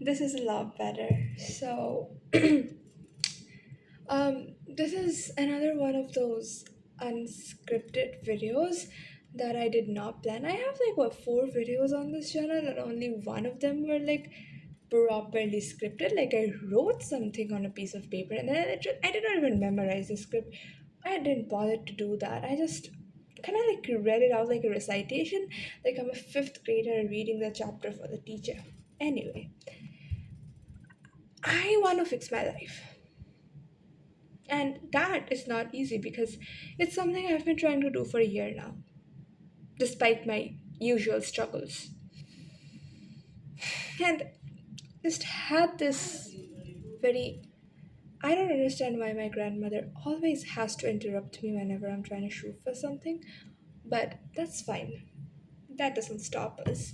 This is a lot better. So, this is another one of those unscripted videos that I did not plan. I have like what four videos on this channel, and only one of them were like properly scripted. Like I wrote something on a piece of paper, and then I did not even memorize the script. I didn't bother to do that. I just kind of like read it out like a recitation, like I'm a fifth grader reading the chapter for the teacher. Anyway, I want to fix my life. And that is not easy because it's something I've been trying to do for a year now, despite my usual struggles. And just had this very. I don't understand why my grandmother always has to interrupt me whenever I'm trying to shoot for something, but that's fine. That doesn't stop us.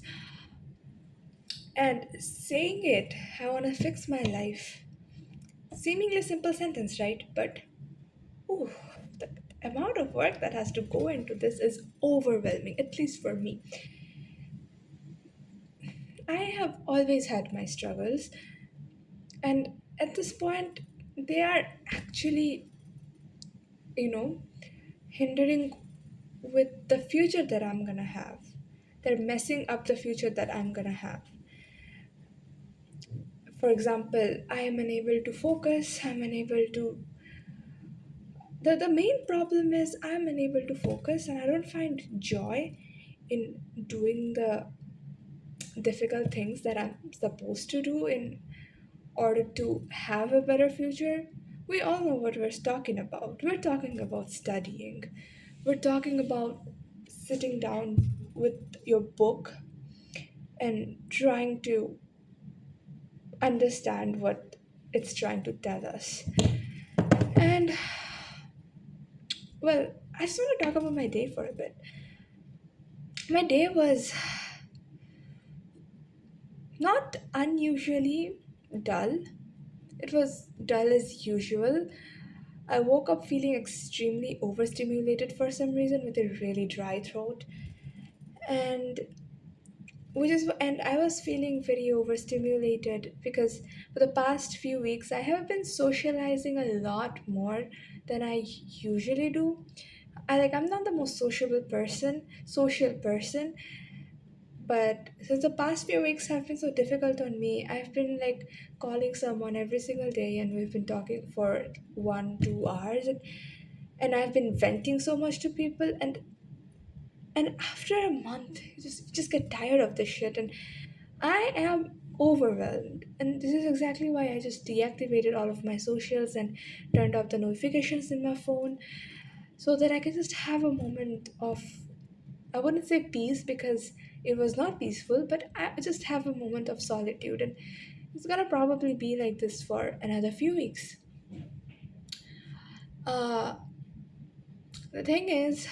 And saying it, I want to fix my life. Seemingly simple sentence, right? But ooh, the amount of work that has to go into this is overwhelming, at least for me. I have always had my struggles, and at this point, they are actually, you know, hindering with the future that I'm gonna have. They're messing up the future that I'm gonna have. For example, I am unable to focus, I'm unable to. The main problem is I'm unable to focus and I don't find joy in doing the difficult things that I'm supposed to do in order to have a better future. We all know what we're talking about. We're talking about studying. We're talking about sitting down with your book and trying to understand what it's trying to tell us. And, well, I just want to talk about my day for a bit. My day was not unusually dull. It was dull as usual. I woke up feeling extremely overstimulated for some reason with a really dry throat. And and I was feeling very overstimulated because for the past few weeks I have been socializing a lot more than I usually do. I'm not the most social person, but since the past few weeks have been so difficult on me, I've been like calling someone every single day and we've been talking for 1 2 hours, and I've been venting so much to people, and after a month you just get tired of this shit, and I am overwhelmed. And this is exactly why I just deactivated all of my socials and turned off the notifications in my phone so that I can just have a moment of, I wouldn't say peace because it was not peaceful, but I just have a moment of solitude. And it's gonna probably be like this for another few weeks. Uh, the thing is,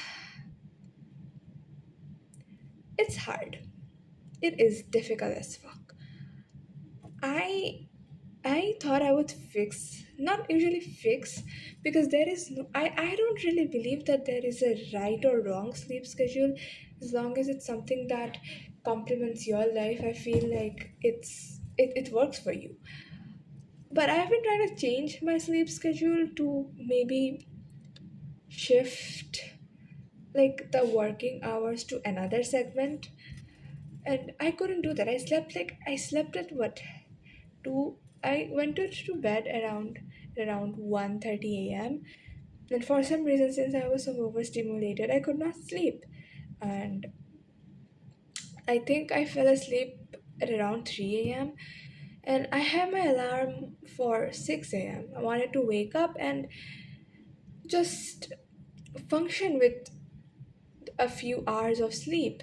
it's hard. It is difficult as fuck. I I thought I would fix, not usually fix, because there is no, I don't really believe that there is a right or wrong sleep schedule. As long as it's something that complements your life, I feel like it works for you. But I've been trying to change my sleep schedule to maybe shift like the working hours to another segment. And I couldn't do that. I slept at what, 2, I went to bed around 1:30 a.m. And for some reason, since I was so overstimulated, I could not sleep. And I think I fell asleep at around 3 a.m. And I had my alarm for 6 a.m. I wanted to wake up and just function with a few hours of sleep,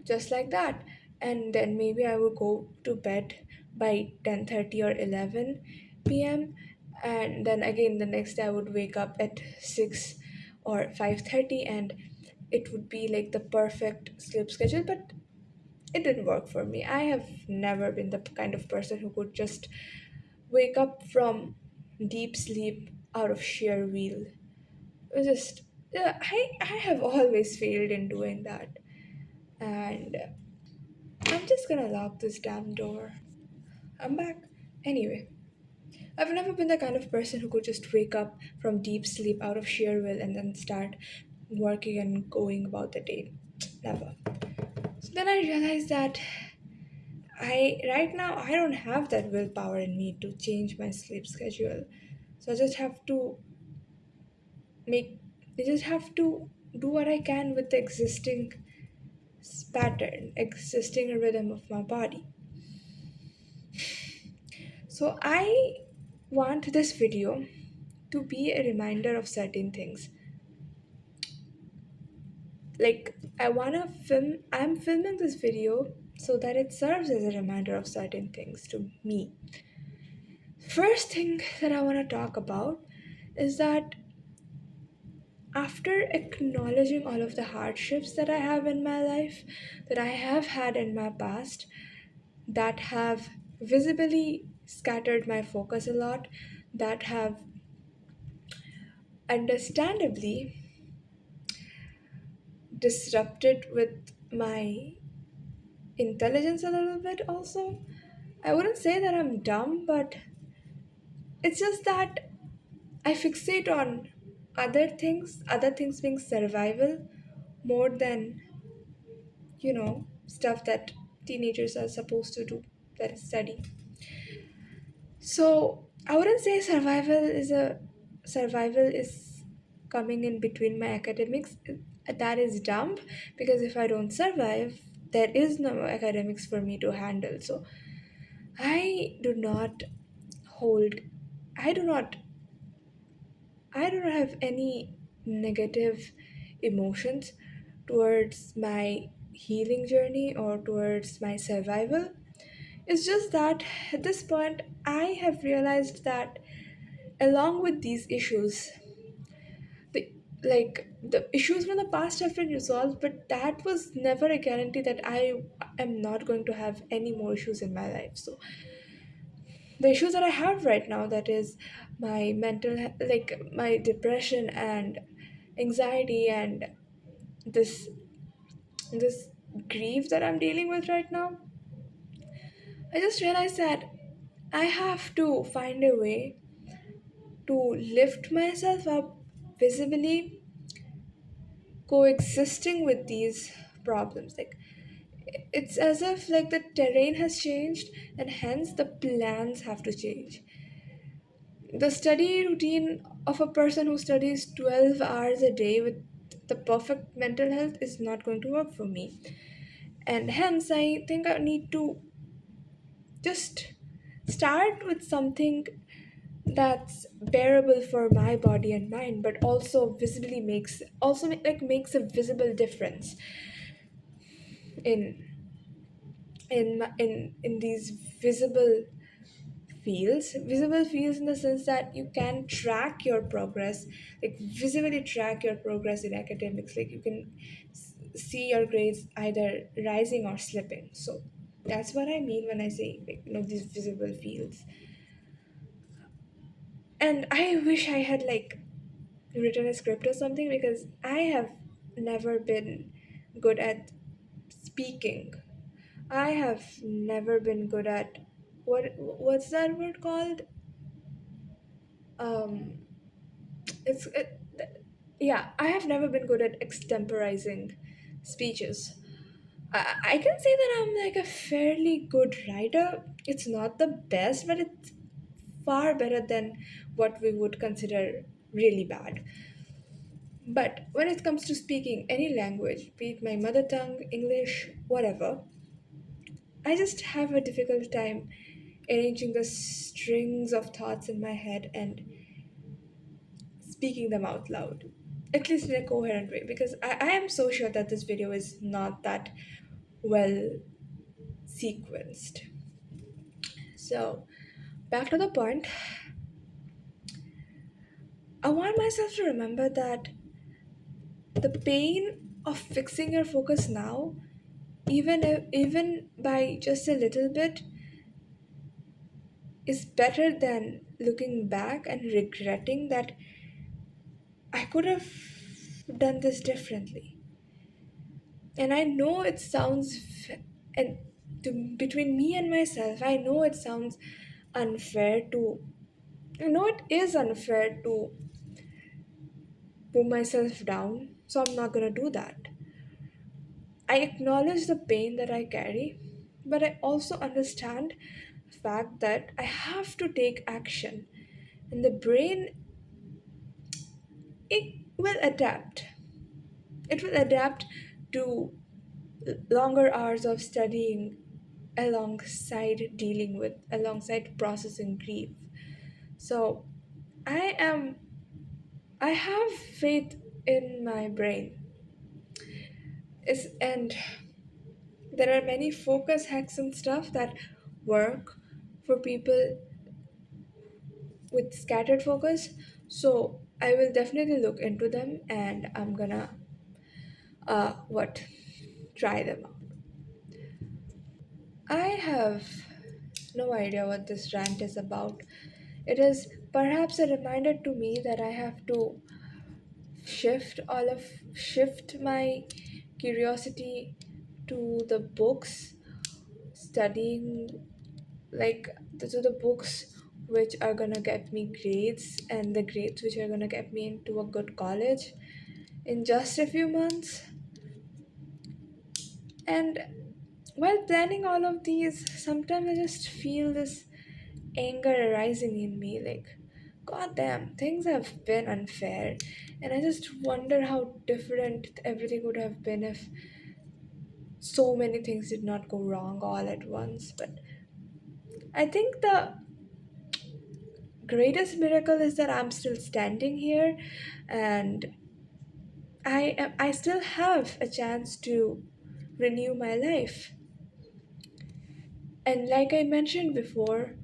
just like that. And then maybe I would go to bed by 10:30 or 11 p.m. And then again the next day I would wake up at 6 or 5:30, and it would be like the perfect sleep schedule. But it didn't work for me. I have never been the kind of person who could just wake up from deep sleep out of sheer will. It just, yeah, I have always failed in doing that. And I'm just gonna lock this damn door. I'm back. Anyway, I've never been the kind of person who could just wake up from deep sleep out of sheer will and then start working and going about the day. Never. So then I realized that I right now I don't have that willpower in me to change my sleep schedule. So make I just have to do what I can with the existing pattern, existing rhythm of my body. So I want this video to be a reminder of certain things. Like I'm filming this video so that it serves as a reminder of certain things to me. First thing that I want to talk about is that after acknowledging all of the hardships that I have in my life, that I have had in my past, that have visibly scattered my focus a lot, that have understandably disrupted with my intelligence a little bit also. I wouldn't say that I'm dumb, but it's just that I fixate on other things being survival more than, stuff that teenagers are supposed to do, that is study. So I wouldn't say survival is coming in between my academics. That is dumb because if I don't survive, there is no academics for me to handle. So I do not hold I do not I do not have any negative emotions towards my healing journey or towards my survival. It's just that at this point I have realized that along with these issues, the the issues from the past have been resolved, but that was never a guarantee that I am not going to have any more issues in my life. So the issues that I have right now, that is my like my depression and anxiety and this this grief that I'm dealing with right now, I just realized that I have to find a way to lift myself up visibly, coexisting with these problems. Like it's as if like the terrain has changed and hence the plans have to change. The study routine of a person who studies 12 hours a day with the perfect mental health is not going to work for me. And hence, I think I need to just start with something that's bearable for my body and mind, but also visibly makes a visible difference in in these visible fields in the sense that you can track your progress, like visibly track your progress in academics, like you can see your grades either rising or slipping. So that's what I mean when I say, like, these visible fields. And I wish I had like written a script or something, because I have never been good at speaking. I have never been good at what's that word called? um it's it, yeah, I have never been good at extemporizing speeches. I can say that I'm like a fairly good writer. It's not the best, but it's far better than what we would consider really bad. But when it comes to speaking any language, be it my mother tongue, English, whatever, I just have a difficult time arranging the strings of thoughts in my head and speaking them out loud, at least in a coherent way, because I am so sure that this video is not that well sequenced. So, back to the point, I want myself to remember that the pain of fixing your focus now, even by just a little bit, is better than looking back and regretting that I could have done this differently. And I know it sounds and between me and myself. I know it sounds unfair to, I know it is unfair to pull myself down, so I'm not gonna do that. I acknowledge the pain that I carry, but I also understand the fact that I have to take action. And the brain, it will adapt. It will adapt to longer hours of studying alongside processing grief. So I am I have faith in my brain. And there are many focus hacks and stuff that work for people with scattered focus. So I will definitely look into them, and I'm gonna what try them out. I have no idea what this rant is about. It is perhaps a reminder to me that I have to shift my curiosity to the books, studying, like, to the books which are gonna get me grades, and the grades which are gonna get me into a good college in just a few months. And while planning all of these, sometimes I just feel this anger arising in me, like, god damn, things have been unfair. And I just wonder how different everything would have been if so many things did not go wrong all at once. But I think the greatest miracle is that I'm still standing here, and I still have a chance to renew my life. And like I mentioned before,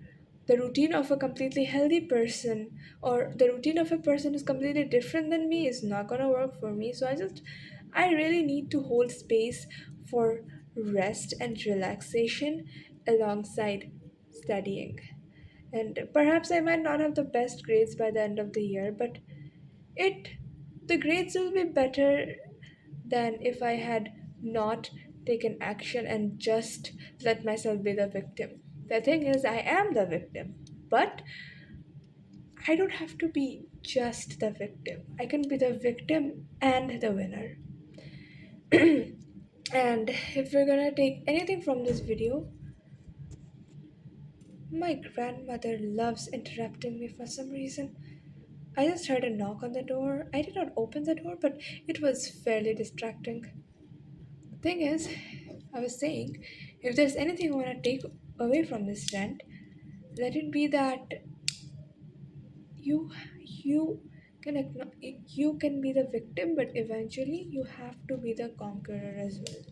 the routine of a completely healthy person, or the routine of a person who's completely different than me, is not gonna work for me. So I really need to hold space for rest and relaxation alongside studying. And perhaps I might not have the best grades by the end of the year, but it the grades will be better than if I had not taken action and just let myself be the victim. The thing is, I am the victim, but I don't have to be just the victim. I can be the victim and the winner. And if we're gonna take anything from this video, my grandmother loves interrupting me for some reason. I just heard a knock on the door. I did not open the door, but it was fairly distracting. Thing is, I was saying, if there's anything I want to take away from this rant, let it be that you you you can be the victim, but eventually you have to be the conqueror as well.